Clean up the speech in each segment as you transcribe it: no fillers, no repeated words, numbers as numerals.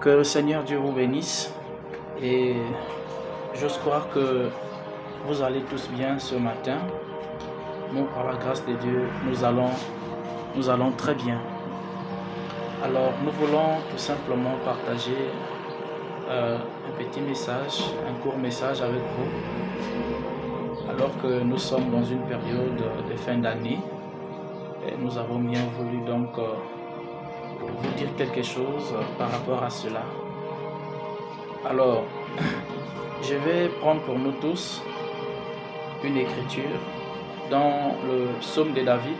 Que le Seigneur Dieu vous bénisse et j'ose croire que vous allez tous bien ce matin. Nous, par la grâce de Dieu, nous allons très bien. Alors, nous voulons tout simplement partager un petit message, un court message avec vous. Alors que nous sommes dans une période de fin d'année, et nous avons bien voulu donc vous dire quelque chose par rapport à cela. Alors, je vais prendre pour nous tous une écriture dans le psaume de David,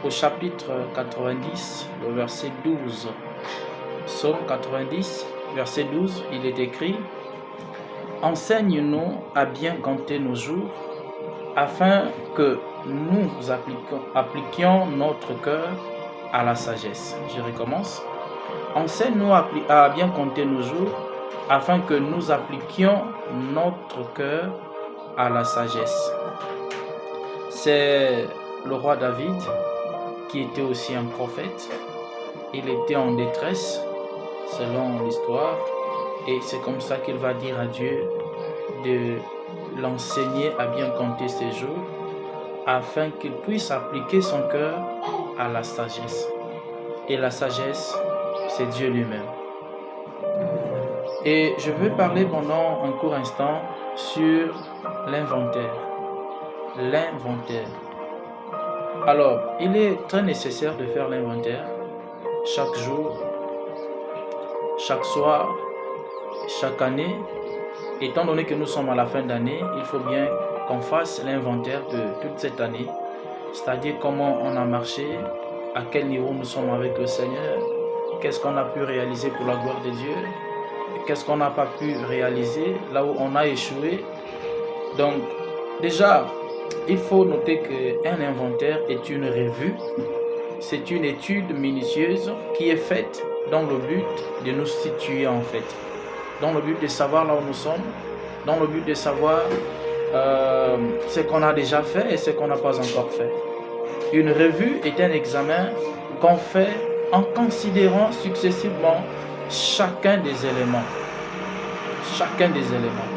au chapitre 90, le verset 12. Psaume 90, verset 12, il est écrit: Enseigne-nous à bien compter nos jours, afin que nous appliquions notre cœur à la sagesse. Je recommence. Enseigne-nous à bien compter nos jours, afin que nous appliquions notre cœur à la sagesse. C'est le roi David, qui était aussi un prophète. Il était en détresse, selon l'histoire, et c'est comme ça qu'il va dire à Dieu de l'enseigner à bien compter ses jours, afin qu'il puisse appliquer son cœur à la sagesse. Et la sagesse, c'est Dieu lui-même. Et je veux parler pendant un court instant sur l'inventaire. L'inventaire. Alors, il est très nécessaire de faire l'inventaire chaque jour, chaque soir, chaque année. Étant donné que nous sommes à la fin d'année, il faut bien qu'on fasse l'inventaire de toute cette année, c'est-à-dire comment on a marché, à quel niveau nous sommes avec le Seigneur, qu'est-ce qu'on a pu réaliser pour la gloire de Dieu, qu'est-ce qu'on n'a pas pu réaliser, là où on a échoué. Donc, déjà, il faut noter qu'un inventaire est une revue, c'est une étude minutieuse qui est faite dans le but de nous situer en fait, dans le but de savoir là où nous sommes, dans le but de savoir ce qu'on a déjà fait et ce qu'on n'a pas encore fait. Une revue est un examen qu'on fait en considérant successivement chacun des éléments. Chacun des éléments.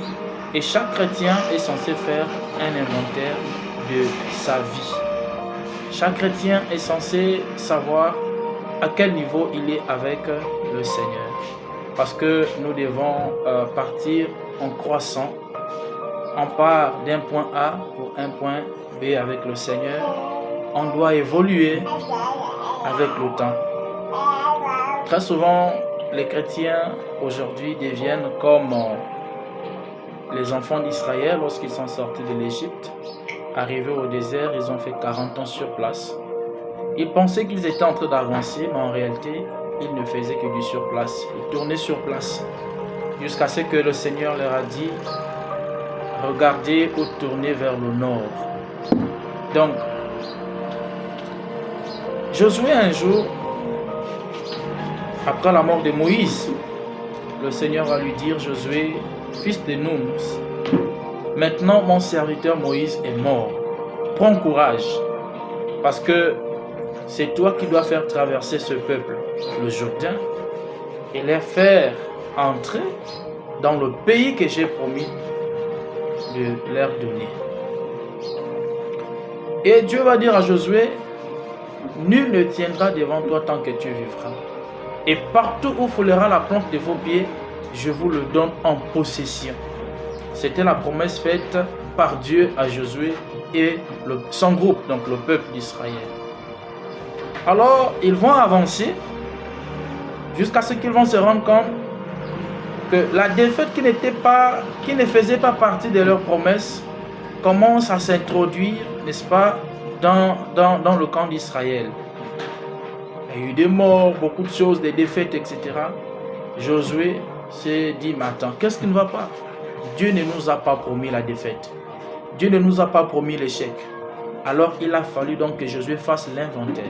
Et chaque chrétien est censé faire un inventaire de sa vie. Chaque chrétien est censé savoir à quel niveau il est avec le Seigneur. Parce que nous devons partir en croissant. On part d'un point A pour un point B avec le Seigneur. On doit évoluer avec le temps. Très souvent, les chrétiens aujourd'hui deviennent comme les enfants d'Israël lorsqu'ils sont sortis de l'Égypte. Arrivés au désert, ils ont fait 40 ans sur place. Ils pensaient qu'ils étaient en train d'avancer, mais en réalité, ils ne faisaient que du sur place. Ils tournaient sur place. Jusqu'à ce que le Seigneur leur a dit: regardez ou tournez vers le nord. Donc, Josué, un jour, après la mort de Moïse, le Seigneur va lui dire: Josué, fils de Nun, maintenant mon serviteur Moïse est mort. Prends courage, parce que c'est toi qui dois faire traverser ce peuple, le Jourdain, et les faire entrer dans le pays que j'ai promis de leur donner. Et Dieu va dire à Josué: nul ne tiendra devant toi tant que tu vivras. Et partout où foulera la plante de vos pieds, je vous le donne en possession. C'était la promesse faite par Dieu à Josué et son groupe, donc le peuple d'Israël. Alors, ils vont avancer jusqu'à ce qu'ils vont se rendre compte que la défaite qui ne faisait pas partie de leur promesse commence à s'introduire, n'est-ce pas, dans le camp d'Israël. Il y a eu des morts, beaucoup de choses, des défaites, etc. Josué s'est dit: mais attends, qu'est-ce qui ne va pas? Dieu ne nous a pas promis la défaite. Dieu ne nous a pas promis l'échec. Alors il a fallu donc que Josué fasse l'inventaire.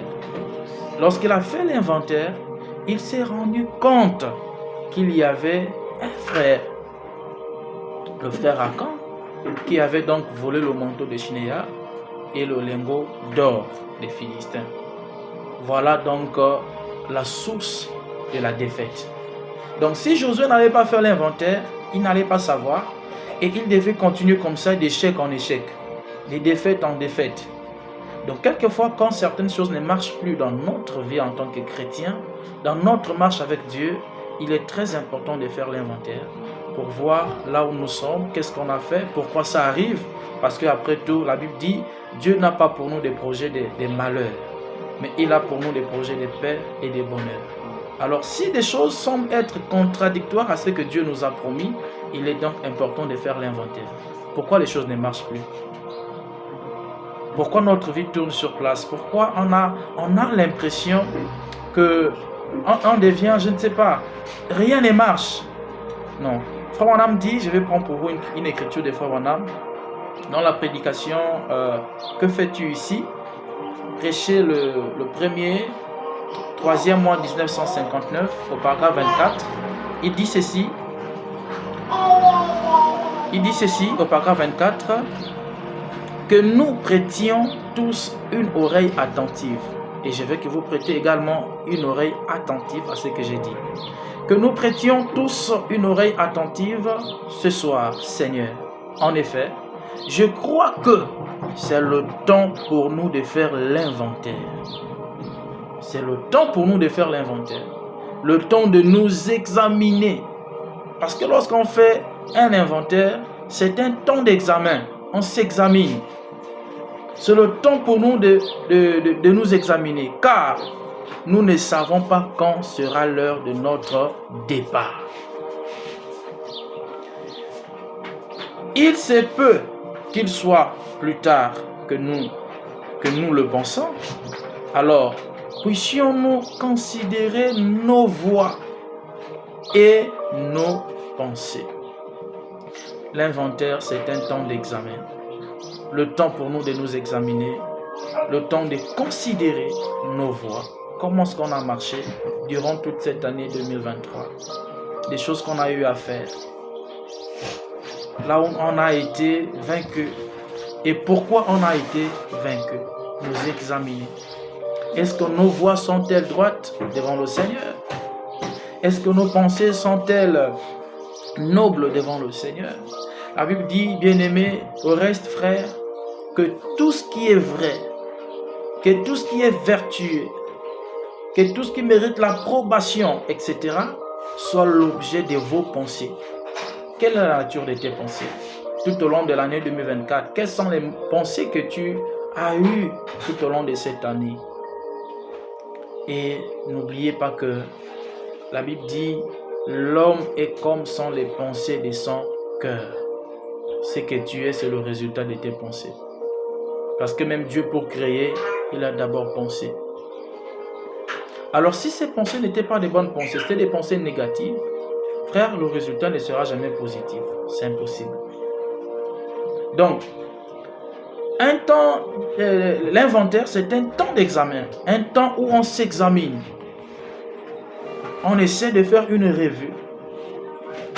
Lorsqu'il a fait l'inventaire, il s'est rendu compte qu'il y avait un frère, le frère Akan, qui avait donc volé le manteau de Shinéa et le lingot d'or des Philistins. Voilà donc la source de la défaite. Donc si Josué n'allait pas faire l'inventaire, il n'allait pas savoir et il devait continuer comme ça d'échec en échec, de défaite en défaite. Donc quelquefois quand certaines choses ne marchent plus dans notre vie en tant que chrétien, dans notre marche avec Dieu, il est très important de faire l'inventaire pour voir là où nous sommes, qu'est-ce qu'on a fait, pourquoi ça arrive. Parce qu'après tout, la Bible dit, Dieu n'a pas pour nous des projets de malheur, mais il a pour nous des projets de paix et de bonheur. Alors si des choses semblent être contradictoires à ce que Dieu nous a promis, il est donc important de faire l'inventaire. Pourquoi les choses ne marchent plus? Pourquoi notre vie tourne sur place? Pourquoi on a l'impression que on devient, je ne sais pas, rien ne marche? Non. Frère Branham dit, je vais prendre pour vous une écriture de Frère Branham dans la prédication que fais-tu ici? Prêcher le 3e mois 1959 au paragraphe 24. Il dit ceci au paragraphe 24, que nous prêtions tous une oreille attentive. Et je veux que vous prêtez également une oreille attentive à ce que j'ai dit. Que nous prêtions tous une oreille attentive ce soir, Seigneur. En effet, je crois que c'est le temps pour nous de faire l'inventaire. C'est le temps pour nous de faire l'inventaire. Le temps de nous examiner. Parce que lorsqu'on fait un inventaire, c'est un temps d'examen. On s'examine. C'est le temps pour nous de nous examiner. Car nous ne savons pas quand sera l'heure de notre départ. Il se peut qu'il soit plus tard que nous le pensons. Alors, puissions-nous considérer nos voies et nos pensées. L'inventaire, c'est un temps d'examen. Le temps pour nous de nous examiner, le temps de considérer nos voies. Comment est-ce qu'on a marché durant toute cette année 2023? Des choses qu'on a eu à faire. Là où on a été vaincu. Et pourquoi on a été vaincu? Nous examiner. Est-ce que nos voies sont-elles droites devant le Seigneur? Est-ce que nos pensées sont-elles nobles devant le Seigneur? La Bible dit, bien-aimés, au reste, frères, que tout ce qui est vrai, que tout ce qui est vertueux, que tout ce qui mérite l'approbation, etc., soit l'objet de vos pensées. Quelle est la nature de tes pensées? Tout au long de l'année 2024, quelles sont les pensées que tu as eues tout au long de cette année? Et n'oubliez pas que la Bible dit, l'homme est comme sont les pensées de son cœur. Ce que tu es, c'est le résultat de tes pensées. Parce que même Dieu, pour créer, il a d'abord pensé. Alors si ces pensées n'étaient pas des bonnes pensées, c'était des pensées négatives, frère, le résultat ne sera jamais positif. C'est impossible. Donc, un temps, l'inventaire, c'est un temps d'examen, un temps où on s'examine. On essaie de faire une revue.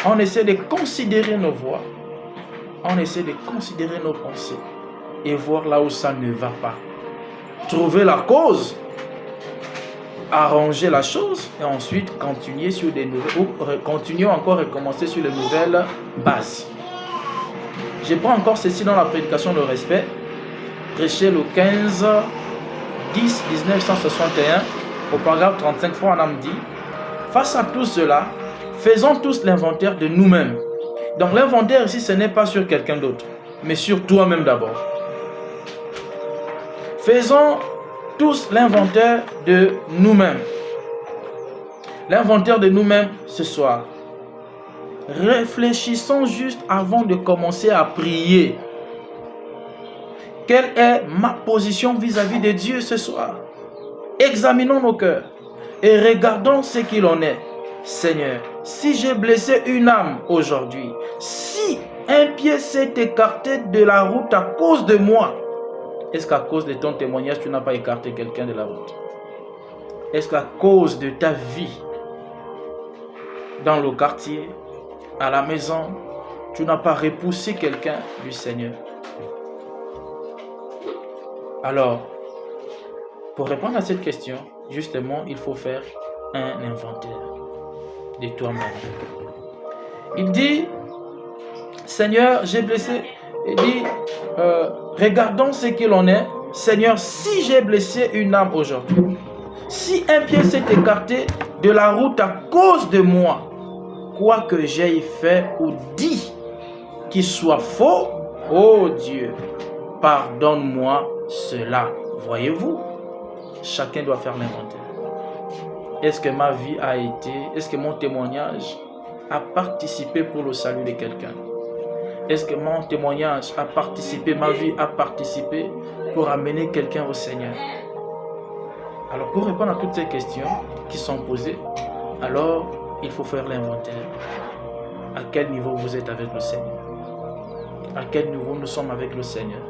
On essaie de considérer nos voies. On essaie de considérer nos pensées et voir là où ça ne va pas. Trouver la cause, arranger la chose et ensuite continuer sur des nouvelles, ou continuer encore et commencer sur les nouvelles bases. Je prends encore ceci dans la prédication de respect, prêché le 15-10-1961 au paragraphe 35, Frère Branham dit, face à tout cela, faisons tous l'inventaire de nous-mêmes. Donc l'inventaire ici, ce n'est pas sur quelqu'un d'autre, mais sur toi-même d'abord. Faisons tous l'inventaire de nous-mêmes. L'inventaire de nous-mêmes ce soir. Réfléchissons juste avant de commencer à prier. Quelle est ma position vis-à-vis de Dieu ce soir? Examinons nos cœurs et regardons ce qu'il en est. Seigneur, si j'ai blessé une âme aujourd'hui, si un pied s'est écarté de la route à cause de moi, est-ce qu'à cause de ton témoignage, tu n'as pas écarté quelqu'un de la route? Est-ce qu'à cause de ta vie, dans le quartier, à la maison, tu n'as pas repoussé quelqu'un du Seigneur? Alors, pour répondre à cette question, justement, il faut faire un inventaire. de toi-même. Il dit, Seigneur, j'ai blessé. Il dit, regardons ce qu'il en est. Seigneur, si j'ai blessé une âme aujourd'hui, si un pied s'est écarté de la route à cause de moi, quoi que j'aie fait ou dit qui soit faux, oh Dieu, pardonne-moi cela. Voyez-vous, chacun doit faire l'inventaire. Est-ce que ma vie a été, est-ce que mon témoignage a participé pour le salut de quelqu'un? Est-ce que mon témoignage a participé, ma vie a participé pour amener quelqu'un au Seigneur? Alors, pour répondre à toutes ces questions qui sont posées, alors il faut faire l'inventaire. À quel niveau vous êtes avec le Seigneur? À quel niveau nous sommes avec le Seigneur?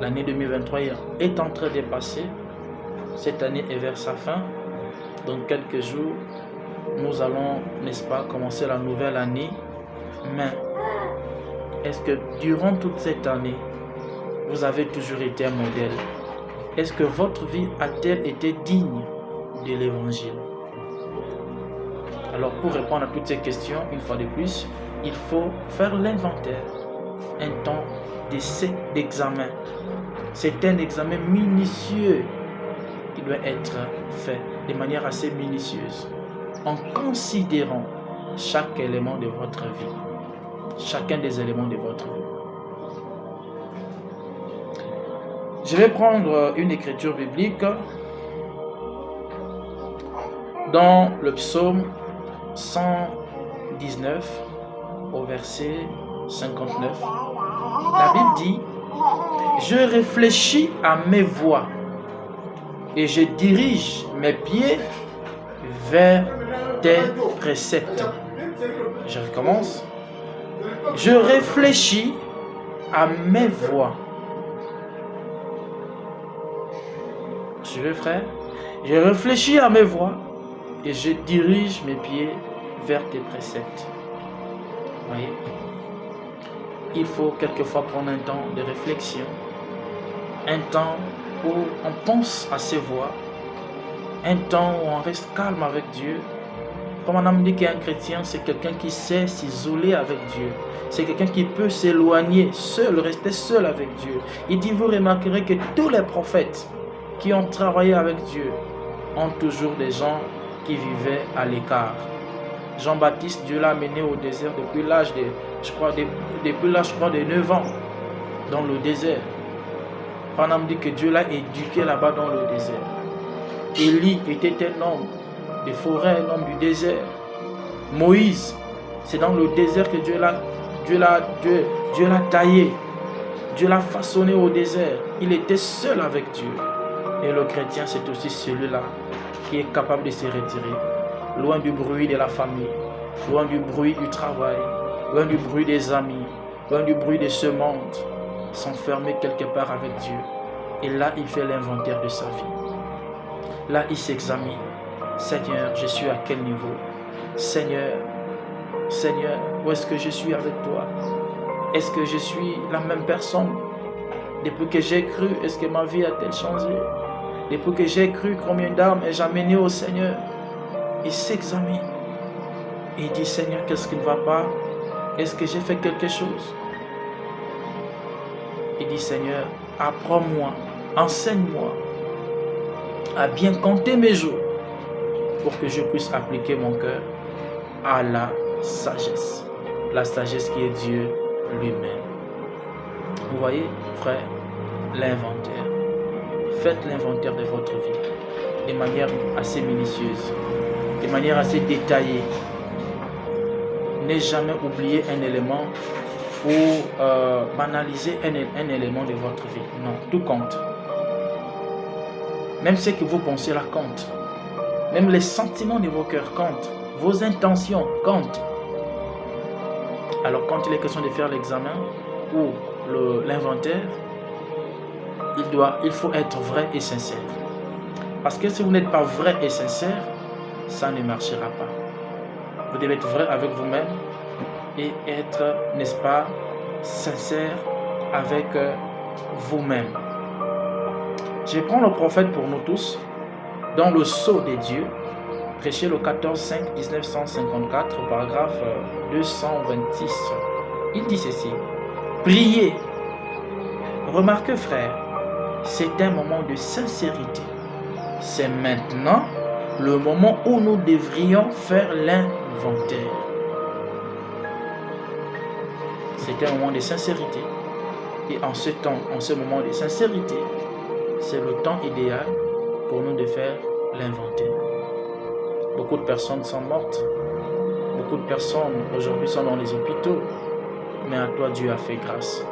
L'année 2023 est en train de passer. Cette année est vers sa fin. Dans quelques jours, nous allons, n'est-ce pas, commencer la nouvelle année. Mais est-ce que durant toute cette année, vous avez toujours été un modèle? Est-ce que votre vie a-t-elle été digne de l'évangile? Alors, pour répondre à toutes ces questions, une fois de plus, il faut faire l'inventaire. Un temps d'essai, d'examen. C'est un examen minutieux qui doit être fait de manière assez minutieuse, en considérant chaque élément de votre vie. Chacun des éléments de votre vie. Je vais prendre une écriture biblique dans le psaume 119 au verset 59. La Bible dit, « Je réfléchis à mes voies et je dirige mes pieds vers tes préceptes. » Je recommence. « Je réfléchis à mes voies. » Suivez, frère. Je réfléchis à mes voies et je dirige mes pieds vers tes préceptes. Voyez, il faut quelquefois prendre un temps de réflexion, un temps où on pense à ses voies, un temps où on reste calme avec Dieu. Comme on a dit qu'un chrétien, c'est quelqu'un qui sait s'isoler avec Dieu. C'est quelqu'un qui peut s'éloigner seul, rester seul avec Dieu. Il dit, vous remarquerez que tous les prophètes qui ont travaillé avec Dieu ont toujours des gens qui vivaient à l'écart. Jean-Baptiste, Dieu l'a mené au désert depuis l'âge de 9 ans, dans le désert. On a dit que Dieu l'a éduqué là-bas dans le désert. Élie était un homme des forêts, un homme du désert. Moïse, c'est dans le désert que Dieu l'a taillé. Dieu l'a façonné au désert. Il était seul avec Dieu. Et le chrétien, c'est aussi celui-là qui est capable de se retirer, loin du bruit de la famille, loin du bruit du travail, loin du bruit des amis, loin du bruit de ce monde, s'enfermer quelque part avec Dieu. Et là, il fait l'inventaire de sa vie. Là, il s'examine. Seigneur, je suis à quel niveau? Seigneur, où est-ce que je suis avec toi? Est-ce que je suis la même personne? Depuis que j'ai cru, est-ce que ma vie a-t-elle changé? Depuis que j'ai cru, combien d'âmes ai-je amené au Seigneur? Il s'examine. Et il dit, Seigneur, qu'est-ce qui ne va pas? Est-ce que j'ai fait quelque chose? Il dit, Seigneur, apprends-moi, enseigne-moi à bien compter mes jours pour que je puisse appliquer mon cœur à la sagesse qui est Dieu lui-même. Vous voyez, frère, l'inventaire. Faites l'inventaire de votre vie de manière assez minutieuse, de manière assez détaillée. Ne jamais oublier un élément ou banaliser un élément de votre vie. Non, tout compte. Même ce que vous pensez là compte. Même les sentiments de vos cœurs comptent. Vos intentions comptent. Alors quand il est question de faire l'examen ou l'inventaire, il faut être vrai et sincère. Parce que si vous n'êtes pas vrai et sincère, ça ne marchera pas. Vous devez être vrai avec vous-même et être, n'est-ce pas, sincère avec vous-même. Je prends le prophète pour nous tous dans le sceau de Dieu, prêché le 14/5/1954 au paragraphe 226. Il dit ceci: priez. Remarquez frère, c'est un moment de sincérité. C'est maintenant le moment où nous devrions faire l'inventaire. C'est un moment de sincérité. Et en ce temps, en ce moment de sincérité, c'est le temps idéal pour nous de faire l'inventaire. Beaucoup de personnes sont mortes. Beaucoup de personnes aujourd'hui sont dans les hôpitaux. Mais à toi, Dieu a fait grâce.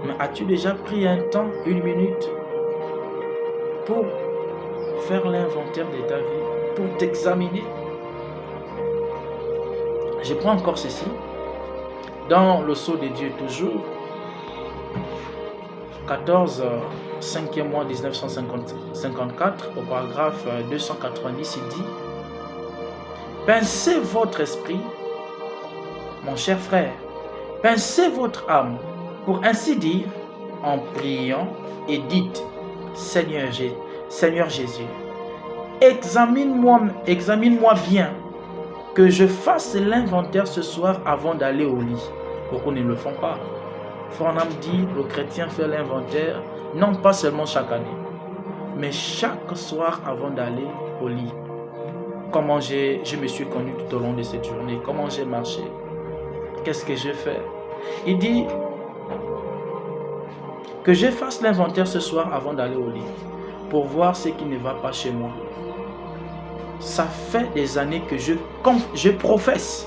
Mais as-tu déjà pris un temps, 1 minute, pour faire l'inventaire de ta vie, pour t'examiner? Je prends encore ceci. Dans le sceau de Dieu toujours, 14, 5e mois 1954, au paragraphe 290, il dit: pincez votre esprit, mon cher frère, pincez votre âme, pour ainsi dire, en priant, et dites: Seigneur Jésus, examine-moi bien, que je fasse l'inventaire ce soir avant d'aller au lit. Beaucoup ne le font pas. Branham dit: le chrétien fait l'inventaire, non pas seulement chaque année, mais chaque soir avant d'aller au lit. Comment je me suis connu tout au long de cette journée, comment j'ai marché, qu'est-ce que j'ai fait. Il dit que je fasse l'inventaire ce soir avant d'aller au lit, pour voir ce qui ne va pas chez moi. Ça fait des années que je professe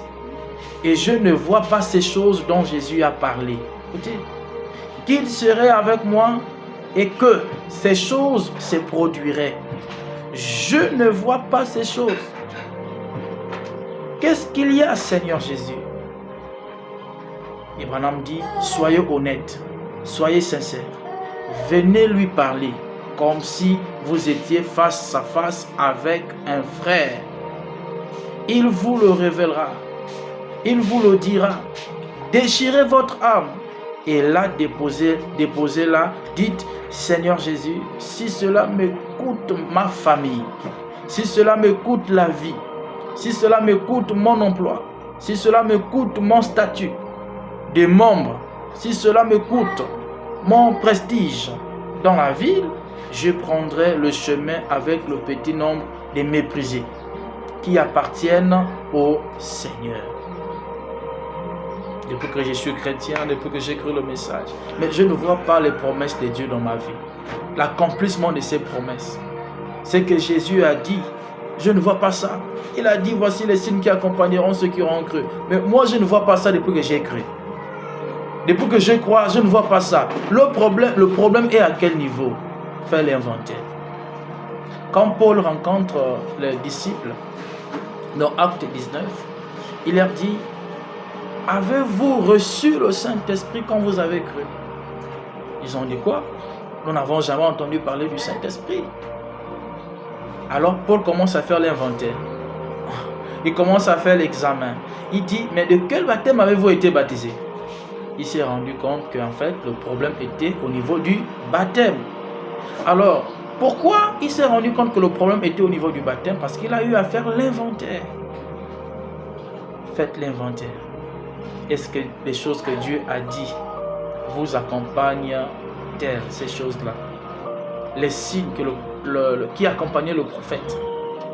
et je ne vois pas ces choses dont Jésus a parlé. Écoutez, qu'il serait avec moi et que ces choses se produiraient. Je ne vois pas ces choses. Qu'est-ce qu'il y a, Seigneur Jésus? Abraham dit: soyez honnête, soyez sincère, venez lui parler comme si vous étiez face à face avec un frère. Il vous le révélera, il vous le dira. Déchirez votre âme et la déposez-la. Dites: Seigneur Jésus, si cela me coûte ma famille, si cela me coûte la vie, si cela me coûte mon emploi, si cela me coûte mon statut de membre, si cela me coûte mon prestige dans la ville, je prendrai le chemin avec le petit nombre de méprisés qui appartiennent au Seigneur. Depuis que je suis chrétien, depuis que j'ai cru le message, mais je ne vois pas les promesses de Dieu dans ma vie. L'accomplissement de ces promesses, c'est que Jésus a dit, je ne vois pas ça. Il a dit: voici les signes qui accompagneront ceux qui auront cru. Mais moi, je ne vois pas ça depuis que j'ai cru. Depuis que je crois, je ne vois pas ça. Le problème est à quel niveau? Faire l'inventaire. Quand Paul rencontre les disciples dans Acte 19, il leur dit: avez-vous reçu le Saint-Esprit quand vous avez cru? Ils ont dit: quoi? Nous n'avons jamais entendu parler du Saint-Esprit. Alors Paul commence à faire l'inventaire. Il commence à faire l'examen. Il dit: mais de quel baptême avez-vous été baptisé? Il s'est rendu compte qu'en fait, le problème était au niveau du baptême. Alors, pourquoi il s'est rendu compte que le problème était au niveau du baptême? Parce qu'il a eu à faire l'inventaire. Faites l'inventaire. Est-ce que les choses que Dieu a dit vous accompagnent-elles, ces choses-là? Les signes qui accompagnaient le prophète,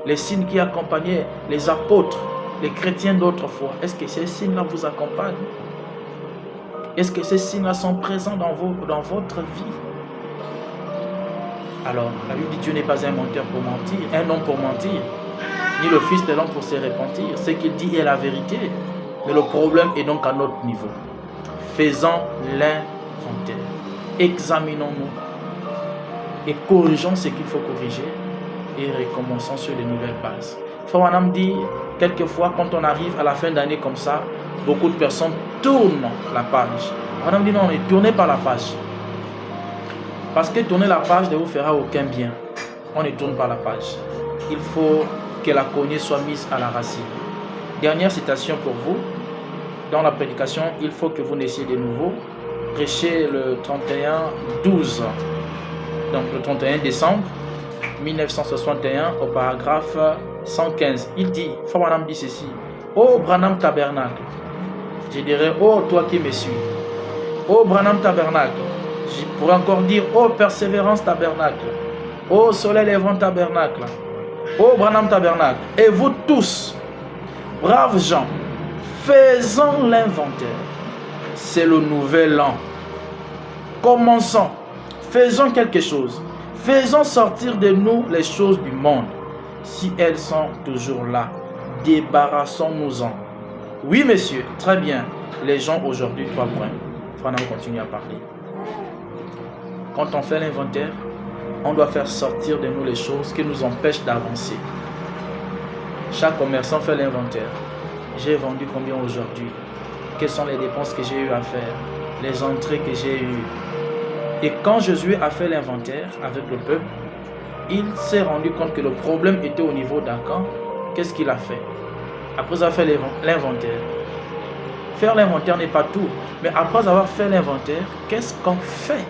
les signes qui accompagnaient les apôtres, les chrétiens d'autrefois, est-ce que ces signes-là vous accompagnent? Est-ce que ces signes-là sont présents dans votre vie? Alors, la Bible dit: Dieu n'est pas un menteur pour mentir, un homme pour mentir, ni le fils de l'homme pour se repentir. Ce qu'il dit est la vérité. Mais le problème est donc à notre niveau. Faisons l'inventaire. Examinons-nous et corrigeons ce qu'il faut corriger et recommençons sur de nouvelles bases. Frère Branham dit, quelquefois, quand on arrive à la fin d'année comme ça, beaucoup de personnes tournent la page. Branham dit: non, ne tournez pas la page. Parce que tourner la page ne vous fera aucun bien. On ne tourne pas la page. Il faut que la cognée soit mise à la racine. Dernière citation pour vous. Dans la prédication, il faut que vous naissiez de nouveau. Prêchez le 31-12. Donc le 31 décembre 1961 au paragraphe 115, il dit, Frère Branham dit ceci, ô Branham Tabernacle, je dirais, ô toi qui me suis, ô Branham Tabernacle, je pourrais encore dire, ô Persévérance Tabernacle, ô Soleil Levant Tabernacle, ô Branham Tabernacle, et vous tous, braves gens, faisons l'inventaire. C'est le nouvel an. Commençons, faisons quelque chose. Faisons sortir de nous les choses du monde. Si elles sont toujours là, débarrassons-nous-en. Oui, monsieur, très bien. Les gens aujourd'hui, 3 points. Franck continue à parler. Quand on fait l'inventaire, on doit faire sortir de nous les choses qui nous empêchent d'avancer. Chaque commerçant fait l'inventaire. J'ai vendu combien aujourd'hui? Quelles sont les dépenses que j'ai eu à faire? Les entrées que j'ai eues? Et quand Josué a fait l'inventaire avec le peuple, il s'est rendu compte que le problème était au niveau d'Acan. Qu'est-ce qu'il a fait? Après avoir fait l'inventaire. Faire l'inventaire n'est pas tout. Mais après avoir fait l'inventaire, qu'est-ce qu'on fait?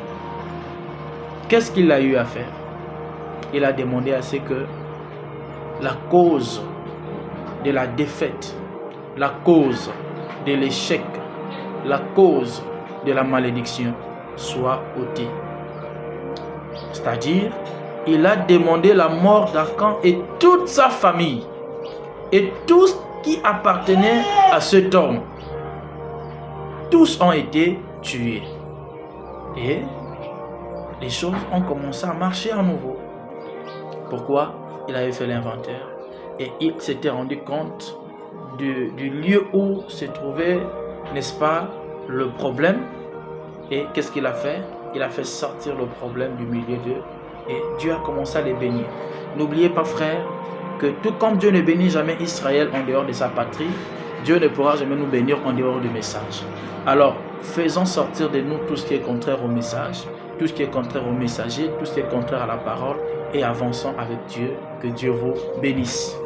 Qu'est-ce qu'il a eu à faire? Il a demandé à ce que la cause de la défaite, la cause de l'échec, la cause de la malédiction soit ôtée. C'est-à-dire, il a demandé la mort d'Acan et toute sa famille et tout ce qui appartenait à cet homme. Tous ont été tués. Et les choses ont commencé à marcher à nouveau. Pourquoi? Il avait fait l'inventaire et il s'était rendu compte du lieu où se trouvait, n'est-ce pas, le problème. Et qu'est-ce qu'il a fait? Il a fait sortir le problème du milieu d'eux et Dieu a commencé à les bénir. N'oubliez pas, frère, que tout comme Dieu ne bénit jamais Israël en dehors de sa patrie, Dieu ne pourra jamais nous bénir en dehors du message. Alors, faisons sortir de nous tout ce qui est contraire au message, tout ce qui est contraire au messager, tout ce qui est contraire à la parole et avançons avec Dieu. Que Dieu vous bénisse.